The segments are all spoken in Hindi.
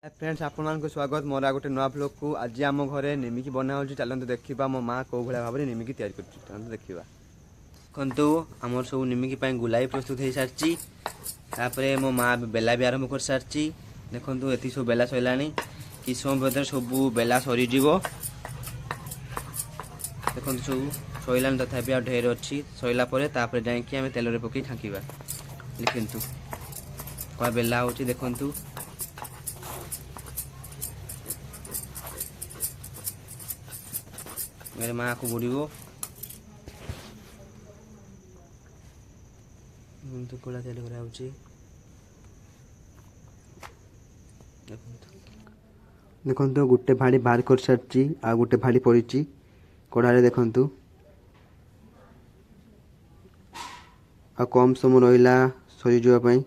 फ्रेंड्स आपको स्वागत मोर गोटे नुआ ब्लॉग को आज आम घरे निमिकी बना हो चलते देखा मो माँ कौ भाया भाव में निमिकी तैयारी कर देखा देखु आमर सब निमिकी गुलाई प्रस्तुत हो सारी तापर मो माँ बेला भी आरंभ कर सारी देखु ये सब बेला सरला कि समय भर सब बेला सरीज देखो सब सरला तथापि आ ढेर अच्छी सरला जाकि तेल पकई छांकवा लिखु क्या बेला हो देखु मेरे माँ को बुड़ो कड़ा तेल करा देखो गोटे भाड़ी बाहर कर सारी आ गोटे भाड़ी पड़ी कड़े देखु आ कम समय रहा सरी जावाई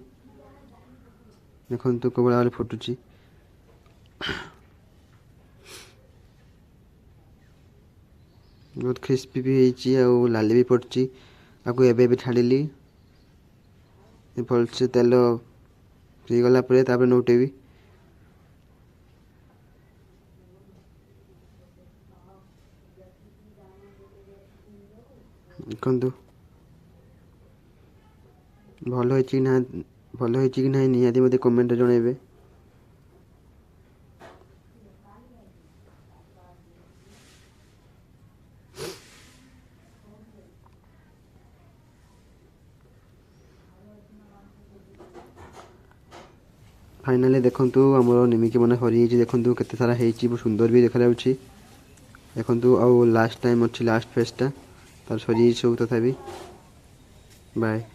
देखु कौ भाई फुटुची बहुत क्रिस्पी भी हो लाली भी पड़ी आपको एवं छाड़ी भलसे तेल गला नौटेबी देखु भल हो कि ना निहाती मत कमेंट जनइबे। फाइनाली देखु आमर निमिकी बना सरी देखु केते सारा बहुत सुंदर भी देखा देखु आउ लास्ट टाइम अच्छी लास्ट फेसटा तार सरी सब तथा बाय।